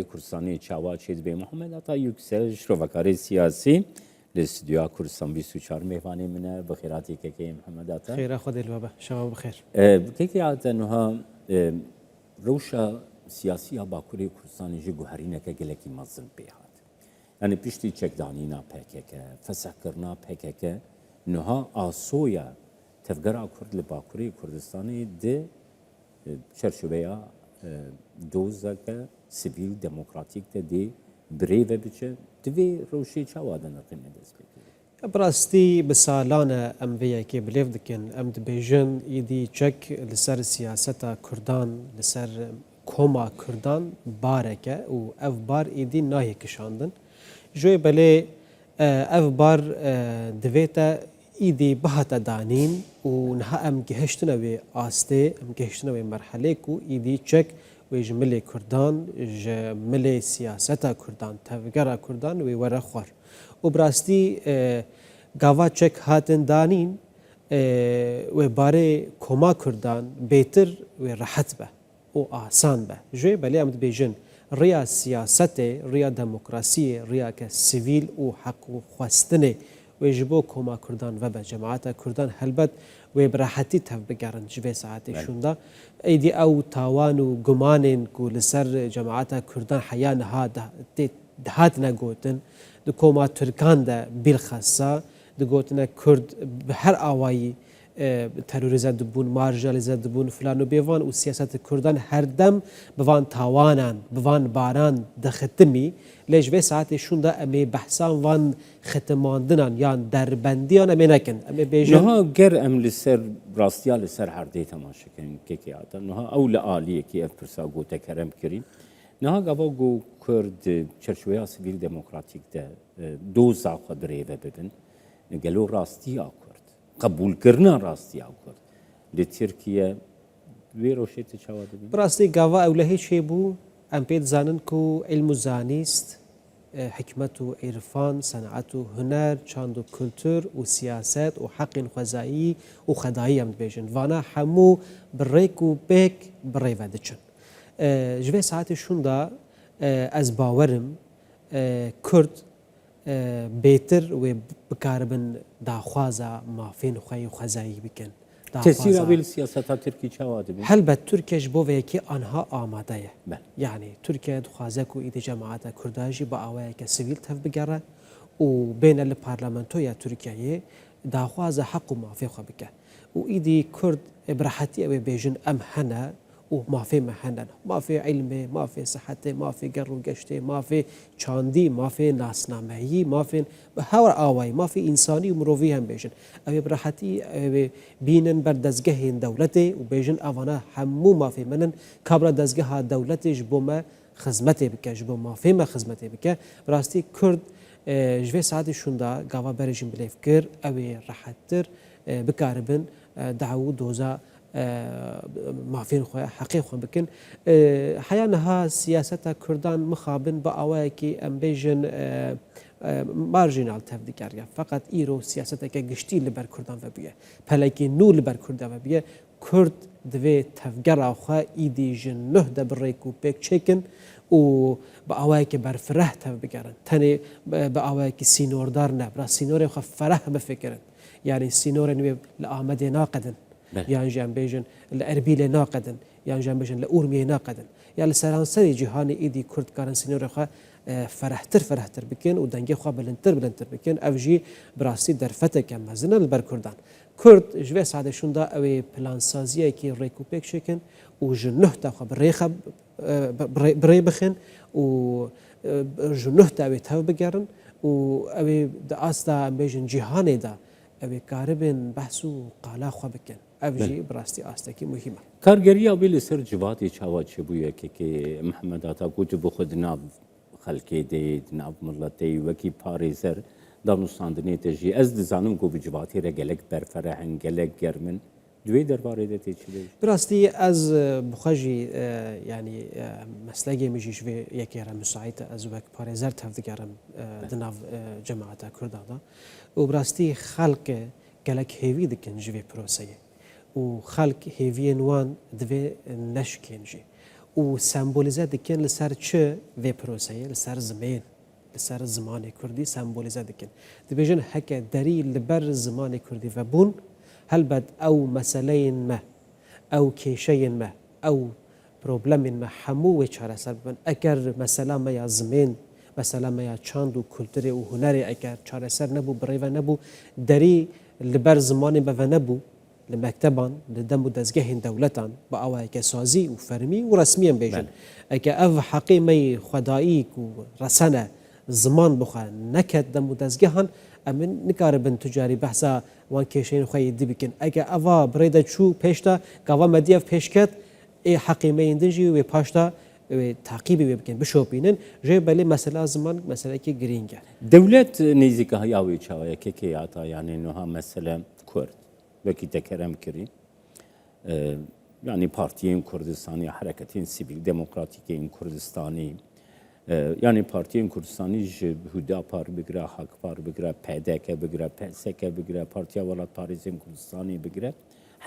باکوری کردستانی چاوا چید به محمد عطا یکسل شروعکاری سیاسی لستودیو کردستان 24 میوانی منه بخیراتی که محمد عطا خیر خود البابا شما بخیر که عطا نها روشا سیاسی باکوری کردستانی جی گوهرینه که گلکی مزن بیهات یعنی پشتی چکدانینا پکه فسحکرنا پکه نها آسویا تفجر کرد لباکوری کردستانی ده چرچوبه دوزه که سیویل دموکراتیک ده بریو بچه دوی روشی چوادن قیمه دست بکید. براستی بسالان ام ویا که بلیف دکن ام دبیجن ایدی چک لسر سیاست کردان لسر کوما کردان بارکه و اف بار ایدی ناهی کشاندن جوی بله اف بار دویتا ایدی بهت دانین و نه ام گهشتنا و آسته ام گهشتنا و مرحله کو ایدی چک و جمله کردان جمله سیاست کردان تفکر کردان و ور خور و براستی گاوا چک هاتن دانین و باره کما کردان بهتر و راحت به و آسان به جوی بله ام بیجن ریا سیاست ریا دموکراسی ریا که سیویل و حق و خواستنه ويجبو كوما كردان وبا جماعات كردان هلبت وبراحتي تف بقارن جبه ساعتي شوندا ايدي او تاوان وقمانين كو لسر جماعات كردان حيان هذا دهاتنا قوتن دو كوما تركان دا بالخاصة دو قوتنا كرد بحر آواي تروریزه دبون مارجالیزه دبون فلانو بیوان و سیاست کردان هر دم بوان تاوانان بوان باران دختمی لیج به ساعت شوندا امی بحثان وان ختماندنان یان دربندیان امی نکن امی بیجن نها گر ام لسر راستیا لسر هر دی تماشا کن که آتا نها اول عالیه کی اف پرسا گو تکرم کریم نها گاوا گو کرد چرچویا سیویل دموکراتیک ده دو زاقه بریوه ببن گلو راستیا قبول کردن راستی آورد. لترکیه ویروشی تجاوز بی. براستی گاوا اوله چه بو ام پید زنن کو علم و زانست حکمت و عرفان صنعت و هنر چاند و کلتور و سیاست و حق خزایی و خدایی ام بیشن وانا همو بریک و بیک بری ودچن جوی ساعت شوندا از باورم کرد بهتر و بکاربن داخوازا مافین خوی خزایی بکن. تأثیر اویل سیاست ترکی چه بی؟ هل ترکیش بوده که آنها آماده یعنی ترکیه دخوازه کو ایده جماعت کرداجی با آوای که سیویل تف بگره و بین الپارلمانتوی ترکیه داخوازه حق و مافی خو بکه و ایده کرد براحتی او بیجن ام هنه و ما في مهنن ما في علم ما في صحة ما في قر وقشتي ما في چاندي ما في ناسنامهي ما في هاور آواي ما في إنساني ومروفي هم بيجن أبي براحتي أبي بينن بردزجهين دولتي وبيجن أفنا همو ما في منن كبر دزجها دولتي جبوما خدمتي بك جبو ما في ما خدمتي بك براستي كرد جوي ساعتي شوندا قاوا بريجن بليفكر أبي راحتر بكاربن دعوة دوزا ما فين خويا حقيقة بكن حيانها سياسة كردان مخابن بأواكي أم بيجن مارجينال تفديكاريا فقط إيرو سياسة كجشتي لبر كردان وبيه بلكي نو لبر كردان وبيه كرد دوي تفجر أخا إيدي جن نهدى بالريكو بيك تشيكن و بأواكي برفره تفبقارن تاني بأواكي سينور دارنا برا سينور يخف فرح بفكرن يعني سينور نوي لآمد ناقدن يعني جان بيجن لأربيل ناقدا يعني جان بيجن لأورمية ناقدا يعني لسرانسري جهاني إيدي كرد كارن سينور خا فرحتر بكين ودنجي خا بلنتر بكين أفجي براسي درفته كم مزنا البر كردان كرد جوي سعد شوندا أوي بلان سازية كي ريكو بيك شكن وجنه تاخا بريخا بري بخن و جنه تاوي تاو بقرن و أوي دا أستا بيجن جهاني دا أوي كاربن بحثو قالا خا بكين أفجي براستي آستكي مهمة. کارگری بیل سر جوادی چاوا چه بویه که محمد عطا کوچ بخود ناب خلقی دید ناب ملتی وکی پاریزر دانستاندنی تجی از دزانم کو بجوادی رجلک برفرهن جلک گرمن دوی درباره دتی چی دی؟ براستي از بخجي يعني مسلجي مجيش في يكيرا مساعدة از وك باريزر تفذكرم دناف جماعة كردانا وبراستي خلق جلك هيفي دكن جوي بروسية وخلق هيفين وان دوي نشكين جي و سمبولیزه دکن لسر چه و پروسه لسر زمان لسر زمان کردی سمبولیزه دکن دبیجن هک دری لبر زمان کردی و بون هل بد او مسئله ما او کیشه ما او پروبلم ما همو و چاره سر ببن اگر مسئله ما یا زمان مسئله ما یا چاند و کلتور و هنر اگر چاره سر نبو برای و نبو دری لبر زمان به و نبو لمكتبان لدم دزجه دولتان بأوى كسازي وفرمي ورسميا بيجن أف حقيمي خدائيك ورسنة زمان بخا نكت دم دزجهن أمن نكاربن تجاري بحثا وان كيشين خوي دبكن أفا بريدة شو بيشتا كوا مديف بيشكت حقيمي يندجي وباشتا تعقيبي بكن بشوبينن جاي بالي مسألة زمان مسألة كي جرينجا دولة نيزك هياوي شوية كي عطا يعني إنها مسألة كرد وكي تكرم كري يعني بارتيين كردستاني حركتين سيفيل ديمقراطيكين كردستاني يعني بارتيين كردستاني هدا بار بقرا حق بار بقرا PDK بقرا PSK بقرا بارتيا ولات باريزين كردستاني بقرا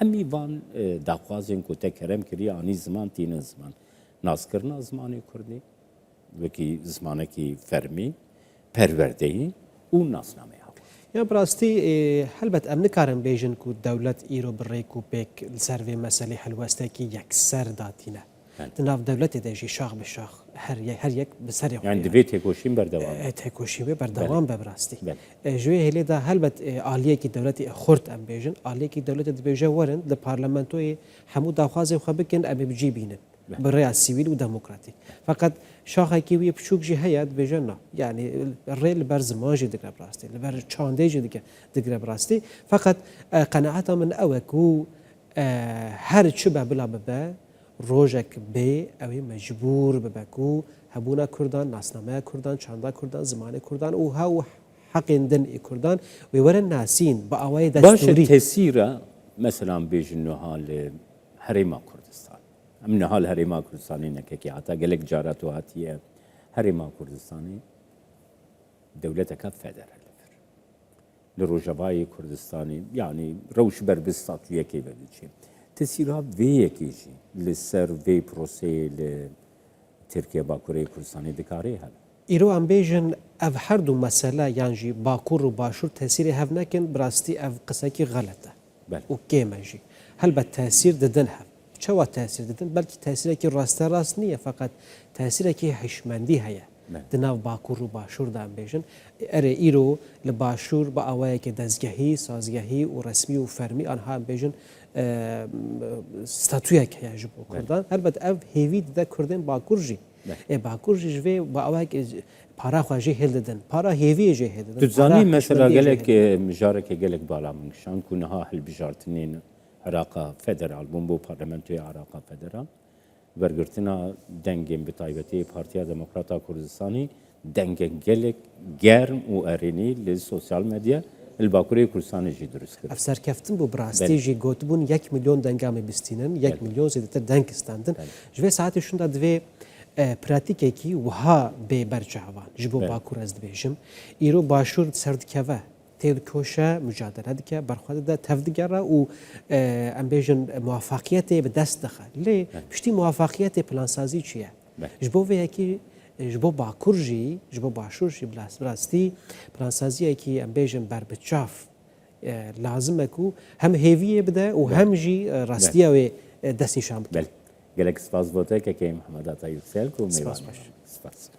همي وان داخوازين كو تكرم كري اني زمان تين زمان ناس کرنا زمانی کردی وکی زمانی کی فرمی پروردهی و ناسنامه ها. یا براستی هلبت امن کارم بیجن کو دولت ایرو بریکو بیک سروی مسئله حلوسته کی یک سر داتینه. تناف دولت دیجی شاخ به شاخ هر یک بسر یعنی دویت هکوشیم بردوام. هکوشیم بردوام ببراستی. جوی هلی دا هلبت عالیه کی دولت خورد ام بیجن عالیه کی دولت بیجا ورن د پارلمانتوی همو داخواز خو بکن ام بجی بینن. بالرأي السيفيل وديمقراطي فقط شاخه كي وي بشوك جي هيات بجنا يعني الريل برزماجي دكرا براستي البر تشانديجي دكرا براستي فقط قناعته من اوكو هر شبه بلا ببا روجك بي او مجبور ببكو هبونا كردان ناسنامه كردان چاندا كردان زمانه كردان او هاو حق دن كردان ويورن ناسين باوي دستوري باش تسيره مثلا بيجنو حال حريما كردستان من حال هریما کردستانی نکه حتی گلک جارات و هاتیه هریما کردستانی دولت که فدرال لروجوای کردستانی يعني روش بر بستاتویه که بدیچی تسیرها وی کیجی لسر وی پروسه لترکیه باکوره کردستانی دکاره هل ایرو ام بیجن اف هر دو مسئله یعنی باکور و باشور تاثیر هف نکن براستی اف قصه کی غلطه و کیمه جی هل به تاثیر ددن هف چوا تاثیر دادن بلکه تاثیری که راست نیه فقط تاثیری که حشمندی هیا دناو باکور و باشور دام بیشن اره ایرو لباشور با آوایی که دزگهی سازگهی و رسمی و فرمی آنها بیشن ستاتویه که یجب کردن البته اف هیوی ده کردن باکور جی باکور جی جوی با آوایی که پارا خواجه هل دادن پارا هیوی جی هل دادن تزانی مثلا گلک مجاره که گلک بالا منشان کنها هل بجارتنین عراق فدرال بومبو پارلمانتوی عراق فدرال ورگرتنا دنگین بتایبتی پارتیا دموکراتا کردستانی دنگین گلک گرم و ارینی لسوسیال مدیا الباکوری کردستانی جی درست کرد. افسر کفتن بو براستی جی گوتبون 1 میلیون دنگامی بستینن 1 میلیون زیادتر دنگ استاندن. جوی ساعتشون داد دوی پراتیکی کی وها به برچهوان جبو باکور از دبیجم ایرو باشور سرد کوا تید کوشا مجادله دکه برخواد ده تفدیگره و ام بیجن موفقیت به دست دخل لی پشتی موفقیت پلانسازی چیه جبو وی کی جبو باکورجی جبو باشورجی براستی پلانسازی کی ام بیجن بر بچاف لازمه کو هم هیویه بده و هم جی راستیه و دستی شام بله گلک سپاس بوده که محمد عطا یوسف کو میوان سپاس